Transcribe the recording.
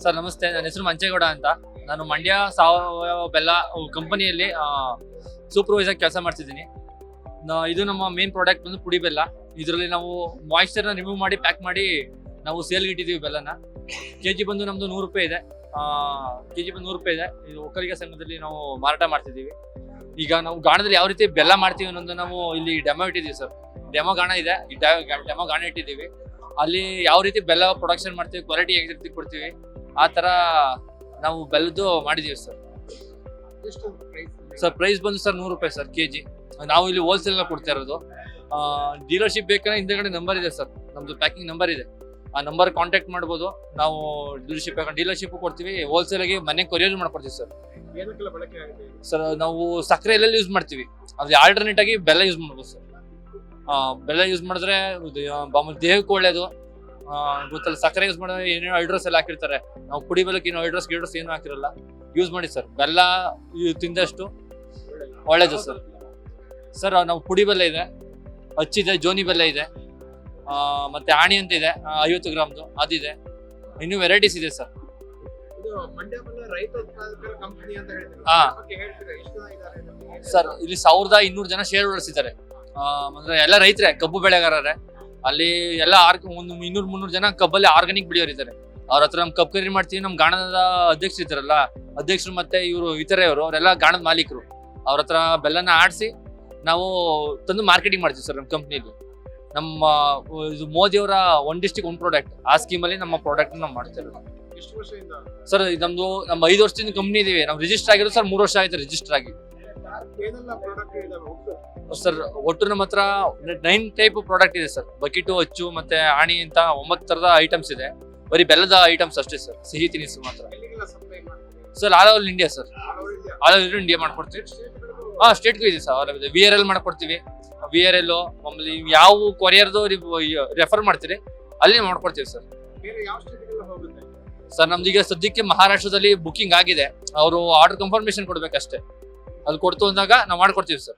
Sir ನಮಸ್ತೆ, ನನ್ನ ಹೆಸರು ಮಂಚೇಗೌಡ ಅಂತ. ನಾನು ಮಂಡ್ಯ ಸಾವಯವ ಬೆಲ್ಲ ಕಂಪನಿಯಲ್ಲಿ ಸೂಪರ್ವೈಸರ್ ಕೆಲಸ ಮಾಡ್ತಿದ್ದೀನಿ. ಇದು ನಮ್ಮ ಮೇನ್ ಪ್ರಾಡಕ್ಟ್ ಬಂದು ಪುಡಿ ಬೆಲ್ಲ. ಇದರಲ್ಲಿ ನಾವು ಮಾಯಿಶ್ಚರ್ನ ರಿಮೂವ್ ಮಾಡಿ ಪ್ಯಾಕ್ ಮಾಡಿ ನಾವು ಸೇಲ್ಗೆ ಇಟ್ಟಿದ್ದೀವಿ ಬೆಲ್ಲನ. ಕೆಜಿ ಬಂದು ನಮ್ದು 100 ರೂಪಾಯಿ ಇದೆ. ಕೆಜಿ ಬಂದು 100 ರೂಪಾಯಿ ಇದೆ. ಇದು ಒಕ್ಕಲಿಗ ಸಂಘದಲ್ಲಿ ನಾವು ಮಾರಾಟ ಮಾಡ್ತಿದ್ದೀವಿ. ಈಗ ನಾವು ಗಾಣದಲ್ಲಿ ಯಾವ ರೀತಿ ಬೆಲ್ಲ ಮಾಡ್ತೀವಿ ಅನ್ನೋದು ನಾವು ಇಲ್ಲಿ ಡೆಮೋ ಇಟ್ಟಿದ್ದೀವಿ ಸರ್. ಡೆಮೋ ಗಾಣ ಇದೆ, ಈ ಡೆಮೋ ಗಾಣ ಇಟ್ಟಿದ್ದೀವಿ. ಅಲ್ಲಿ ಯಾವ ರೀತಿ ಬೆಲ್ಲ ಪ್ರೊಡಕ್ಷನ್ ಮಾಡ್ತೀವಿ, ಕ್ವಾಲಿಟಿ ಹೇಗೆ ರೀತಿ ಕೊಡ್ತೀವಿ, ಆ ತರ ನಾವು ಬೆಲ್ಲದ್ದು ಮಾಡಿದೀವಿ ಸರ್. ಸರ್ ಪ್ರೈಸ್ ಬಂದು ಸರ್ 100 ರೂಪಾಯಿ ಸರ್ ಕೆಜಿ. ನಾವು ಇಲ್ಲಿ ಹೋಲ್ಸೇಲ್ ಕೊಡ್ತಾ ಇರೋದು. ಡೀಲರ್ಶಿಪ್ ಬೇಕಂದ್ರೆ ಹಿಂದೆಗಡೆ ನಂಬರ್ ಇದೆ ಸರ್, ನಮ್ದು ಪ್ಯಾಕಿಂಗ್ ನಂಬರ್ ಇದೆ. ಆ ನಂಬರ್ ಕಾಂಟ್ಯಾಕ್ಟ್ ಮಾಡ್ಬೋದು. ನಾವು ಡೀಲರ್ಶಿಪ್ ಬೇಕಂದ್ರೆ ಡೀಲರ್ಶಿಪ್ ಕೊಡ್ತೀವಿ, ಹೋಲ್ಸೇಲ್ ಆಗಿ ಮನೆ ಕೊರಿಯರ್ ಮಾಡ್ಕೊಡ್ತೀವಿ ಸರ್. ಸರ್ ನಾವು ಸಕ್ಕರೆ ಎಲ್ಲ ಯೂಸ್ ಮಾಡ್ತೀವಿ, ಅದ್ರ ಆಲ್ಟರ್ನೇಟ್ ಆಗಿ ಬೆಲ್ಲ ಯೂಸ್ ಮಾಡ್ಬೋದು ಸರ್. ಬೆಲ್ಲ ಯೂಸ್ ಮಾಡಿದ್ರೆ ದೇಹಕ್ಕೆ ಒಳ್ಳೇದು. ಗೊತ್ತಲ್ಲ, ಸಕ್ಕರೆ ಯೂಸ್ ಮಾಡಿದ್ರೆ ಏನೇನೋ ಹೈಡ್ರೋಸ್ ಎಲ್ಲ ಹಾಕಿರ್ತಾರೆ. ನಾವು ಪುಡಿ ಬೆಲ್ಲಕ್ಕೆ ಏನೋ ಹೈಡ್ರೋಸ್ ಏನು ಹಾಕಿರಲ್ಲ. ಯೂಸ್ ಮಾಡಿ ಸರ್, ಬೆಲ್ಲ ತಿಂದಷ್ಟು ಒಳ್ಳೇದು ಸರ್. ಸರ್ ನಾವು ಪುಡಿ ಬೆಲ್ಲ ಇದೆ, ಹಚ್ಚಿದೆ, ಜೋನಿ ಬೆಲ್ಲ ಇದೆ, ಮತ್ತೆ ಆಣಿ ಅಂತ ಇದೆ 50 ಗ್ರಾಮ್ದು, ಅದಿದೆ. ಇನ್ನೂ ವೆರೈಟೀಸ್ ಇದೆ ಸರ್. ಹಾ ಸರ್, ಇಲ್ಲಿ 1200 ಜನ ಶೇರ್ ಹೋಲ್ಡರ್ಸ್ ಇದ್ದಾರೆ. ಅಂದ್ರೆ ಎಲ್ಲ ರೈತರೇ, ಕಬ್ಬು ಬೆಳೆಗಾರರೇ. ಅಲ್ಲಿ ಎಲ್ಲ ಒಂದು 200-300 ಜನ ಕಬ್ಬಲ್ಲಿ ಆರ್ಗಾನಿಕ್ ಬೆಳೆಯೋರಿದ್ದಾರೆ. ಅವ್ರ ಹತ್ರ ನಮ್ ಕಬ್ಬು ಖರೀದಿ ಮಾಡ್ತೀವಿ. ನಮ್ ಗಾಣದ ಅಧ್ಯಕ್ಷರು ಇದ್ದಾರಲ್ಲ, ಅಧ್ಯಕ್ಷರು ಮತ್ತೆ ಇವರು ಇತರೆಯವರು, ಅವರೆಲ್ಲ ಗಾಣದ ಮಾಲೀಕರು. ಅವ್ರ ಹತ್ರ ಬೆಲ್ಲನ ಆಡಿಸಿ ನಾವು ತಂದು ಮಾರ್ಕೆಟಿಂಗ್ ಮಾಡ್ತೀವಿ ಸರ್. ನಮ್ಮ ಕಂಪ್ನಿಲಿ ನಮ್ಮ ಇದು ಮೋದಿಯವರ ಒನ್ ಡಿಸ್ಟ್ರಿಕ್ಟ್ ಒನ್ ಪ್ರಾಡಕ್ಟ್, ಆ ಸ್ಕೀಮಲ್ಲಿ ನಮ್ಮ ಪ್ರಾಡಕ್ಟ್ ನಾವು ಮಾಡ್ತೇವೆ ಸರ್. ನಮ್ದು 5 ವರ್ಷದಿಂದ ಕಂಪ್ನಿ ಇದೀವಿ. ನಾವು ರಿಜಿಸ್ಟರ್ ಆಗಿರೋದು ಸರ್ 3 ವರ್ಷ ಆಯ್ತು ರಿಜಿಸ್ಟರ್ ಆಗಿ ಸರ್. ಒಟ್ಟು ನಮ್ಮ ಹತ್ರ 9 ಟೈಪ್ ಪ್ರಾಡಕ್ಟ್ ಇದೆ ಸರ್. ಬಕೆಟು, ಅಚ್ಚು ಮತ್ತೆ ಆಣಿ ಅಂತ 9 ತರದ ಐಟಮ್ಸ್ ಇದೆ. ಬರೀ ಬೆಲ್ಲದ ಐಟಮ್ಸ್ ಅಷ್ಟೇ ಸರ್, ಸಿಹಿ ತಿನಿಸು ಮಾತ್ರ sir. All over India sir, all over India ಮಾಡ್ಕೊಡ್ತೀವಿ. ಸ್ಟೇಟ್ಗೂ ಇದೆ ಸರ್, ಆಲ್ ಇದೆ. VRL ಮಾಡ್ಕೊಡ್ತೀವಿ. VRL ಆಮೇಲೆ ಯಾವ ಕೊರಿಯರ್ದು ರೆಫರ್ ಮಾಡ್ತೀರಿ ಅಲ್ಲಿ ಮಾಡ್ಕೊಡ್ತೀವಿ ಸರ್. ಸರ್ ನಮ್ದು ಈಗ ಸದ್ಯಕ್ಕೆ ಮಹಾರಾಷ್ಟ್ರದಲ್ಲಿ ಬುಕಿಂಗ್ ಆಗಿದೆ. ಅವರು ಆರ್ಡರ್ ಕನ್ಫರ್ಮೇಶನ್ ಕೊಡ್ಬೇಕಷ್ಟೇ. ಅದು ಕೊಡ್ತು ಅಂದಾಗ ನಾವು ಮಾಡ್ಕೊಡ್ತೀವಿ ಸರ್.